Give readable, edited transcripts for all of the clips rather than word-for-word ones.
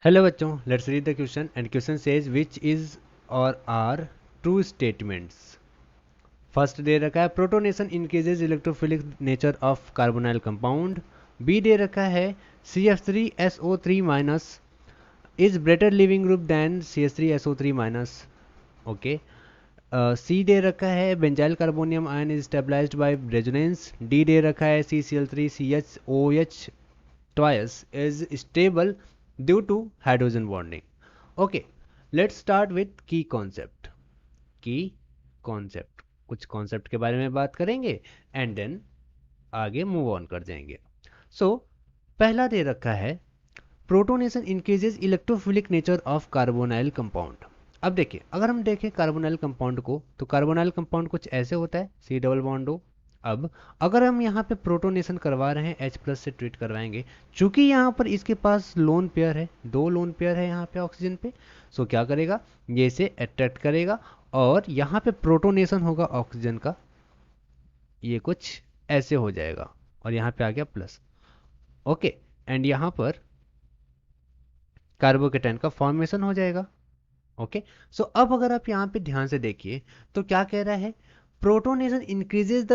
Hello बच्चों, let's read the question and question says which is or are true statements. First दे रखा है protonation increases electrophilic nature of carbonyl compound. B दे रखा है CF3SO3 minus is better leaving group than CH3SO3 minus. Okay. C दे रखा है benzyl carbonium ion is stabilized by resonance. D दे रखा है CCl3CHOH twice is stable due to hydrogen bonding. Okay, let's start with key concept. Key concept, कुछ concept के बारे में बात करेंगे and then आगे move on कर जाएंगे. So पहला दे रखा है protonation increases electrophilic nature of carbonyl compound. अब देखिए, अगर हम देखें कार्बोनाइल कंपाउंड को तो कार्बोनाइल कंपाउंड कुछ ऐसे होता है, सी डबल बॉन्ड ओ। अब अगर हम यहाँ पे प्रोटोनेशन करवा रहे हैं H प्लस से ट्रीट करवाएंगे, चूंकि यहाँ पर इसके पास लोन पेयर है, दो लोन पेयर है यहाँ पे ऑक्सीजन पे, सो क्या करेगा, ये इसे अट्रैक्ट करेगा और यहाँ पे प्रोटोनेशन होगा ऑक्सीजन का, ये कुछ ऐसे हो जाएगा और यहाँ पे आ गया प्लस। ओके, एंड यहाँ पर कार्बोकेटाइन का फॉर्मेशन हो जाएगा। ओके, सो अब अगर आप यहाँ पे ध्यान से देखिए तो क्या कह रहा है, protonation increases the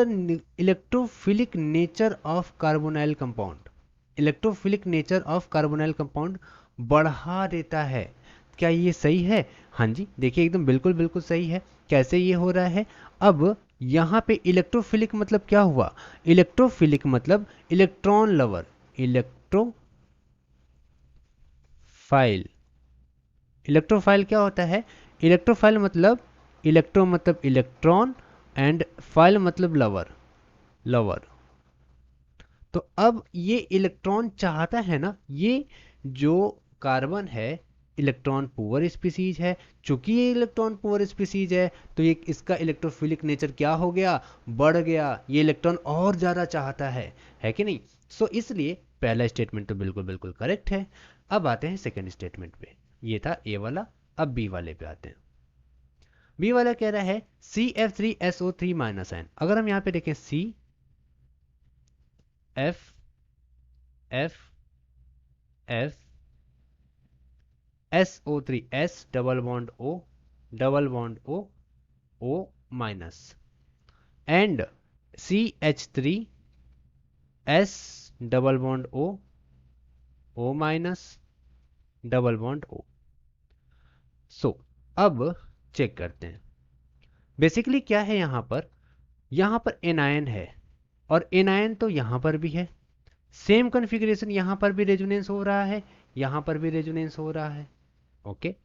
electrophilic nature of carbonyl compound. Electrophilic nature of carbonyl compound बढ़ा देता है। क्या ये सही है? हाँ जी, देखिए एकदम बिल्कुल बिल्कुल सही है। कैसे ये हो रहा है? अब यहाँ पे इलेक्ट्रोफिलिक मतलब क्या हुआ? इलेक्ट्रोफिलिक मतलब इलेक्ट्रॉन लवर, इलेक्ट्रोफाइल। इलेक्ट्रोफाइल क्या होता है? इलेक्ट्रोफाइल मतलब इलेक्ट्रो मतलब इलेक्ट्रॉन एंड फाइल मतलब लवर, लवर। तो अब ये इलेक्ट्रॉन चाहता है ना, ये जो कार्बन है इलेक्ट्रॉन पुअर स्पीसीज है, चूंकि ये इलेक्ट्रॉन पुअर स्पीसीज है तो ये इसका इलेक्ट्रोफिलिक नेचर क्या हो गया, बढ़ गया। ये इलेक्ट्रॉन और ज्यादा चाहता है कि नहीं? सो इसलिए पहला स्टेटमेंट तो बिल्कुल बिल्कुल करेक्ट है। अब आते हैं सेकंड स्टेटमेंट पे। ये था ए वाला, अब बी वाले पे आते हैं। बी वाला कह रहा है CF3SO3 माइनस आयन। अगर हम यहाँ पे देखें CFFSO3, S double bond O, double bond O, O minus, and CH3S double bond O, O minus, double bond O। सो अब चेक करते हैं बेसिकली क्या है यहाँ पर। यहाँ पर एनायन है और एनायन तो यहाँ पर भी है, सेम कॉन्फ़िगरेशन, यहाँ पर भी रेजोनेंस हो रहा है, यहाँ पर भी रेजोनेंस हो रहा है। ओके,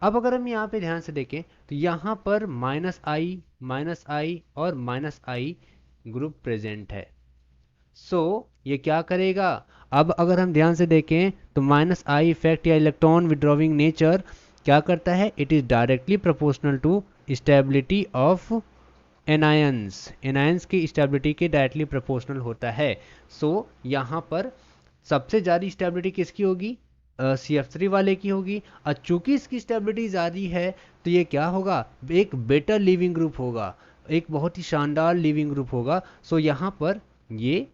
अब अगर हम यहाँ पे ध्यान से देखें तो यहाँ पर माइनस आई और माइनस आई ग्रुप प्रेजेंट है। सो ये क्या करेगा, अब अगर हम ध्यान से देखें तो माइनस आई इफेक्ट या इलेक्ट्रॉन विड्रॉविंग नेचर क्या करता है, it is directly proportional to stability of anions. Anions की स्टेबिलिटी के डायरेक्टली प्रोपोर्शनल होता है। सो यहाँ पर सबसे ज़्यादा स्टेबिलिटी किसकी होगी, CF3 वाले की होगी। और चूंकि इसकी स्टेबिलिटी ज़्यादा है तो ये क्या होगा, एक बेटर लिविंग ग्रुप होगा, एक बहुत ही शानदार लिविंग ग्रुप होगा। सो यहाँ पर ये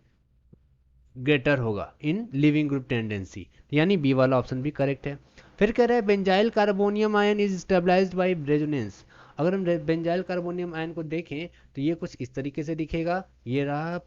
ग्रेटर होगा इन लिविंग ग्रुप टेंडेंसी, यानी बी वाला ऑप्शन भी करेक्ट है। फिर कह रहा है benzyl carbonium ion is stabilized by resonance. अगर हम बेंजाइल कार्बोनियम आयन को देखें तो ये कुछ इस तरीके से दिखेगा, ये रहा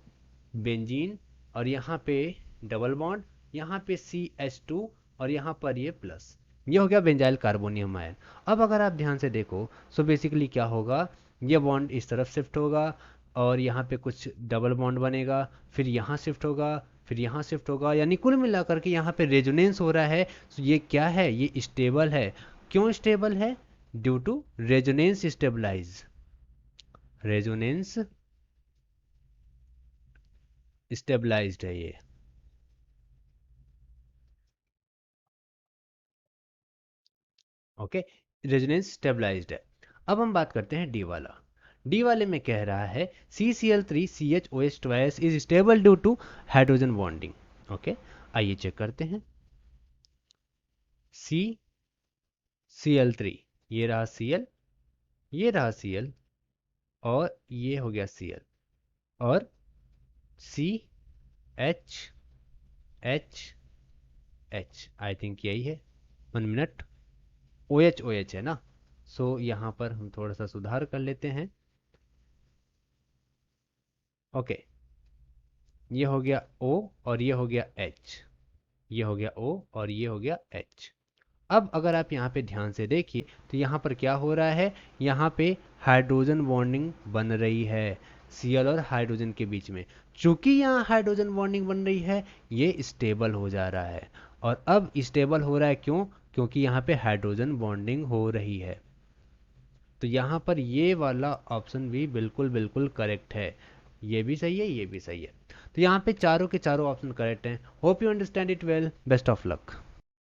बेंजीन और यहाँ पे डबल बॉन्ड, यहाँ पे CH2 और यहाँ पर ये प्लस, ये हो गया बेंजाइल कार्बोनियम आयन। अब अगर आप ध्यान से देखो सो बेसिकली क्या होगा, ये बॉन्ड इस तरफ शिफ्ट होगा और यहाँ पे कुछ डबल बॉन्ड बनेगा, फिर यहाँ शिफ्ट होगा, फिर यहाँ शिफ्ट होगा, यानी कुल मिलाकर के यहाँ पे रेजोनेंस हो रहा है। तो ये क्या है, ये स्टेबल है। क्यों स्टेबल है? Due to resonance stabilize, resonance stabilized है ये। ओके, रेजोनेंस स्टेबलाइज्ड है। अब हम बात करते हैं डी वाला। डी वाले में कह रहा है CCl3CHOH twice is stable due to hydrogen bonding. Okay, आइए चेक करते हैं। CCl3, ये रहा Cl, ये रहा Cl और ये हो गया Cl और CH, H, H, I think यही है 1 मिनट, OH OH है ना, सो यहाँ पर हम थोड़ा सा सुधार कर लेते हैं। ओके, ये हो गया O और ये हो गया H, ये हो गया O और ये हो गया H। अब अगर आप यहाँ पे ध्यान से देखिए तो यहाँ पर क्या हो रहा है, यहाँ पे हाइड्रोजन बॉन्डिंग बन रही है Cl और हाइड्रोजन के बीच में। चूंकि यहाँ हाइड्रोजन बॉन्डिंग बन रही है, ये स्टेबल हो जा रहा है। और अब स्टेबल हो रहा है क्यों? क्योंकि यहाँ पे हाइड्रोजन बॉन्डिंग हो रही है। तो यहाँ पर ये वाला ऑप्शन भी बिल्कुल बिल्कुल करेक्ट है। ये भी सही है, ये भी सही है। तो यहाँ पे चारों के चारों ऑप्शन करेक्ट हैं। Hope you understand it well. Best of luck.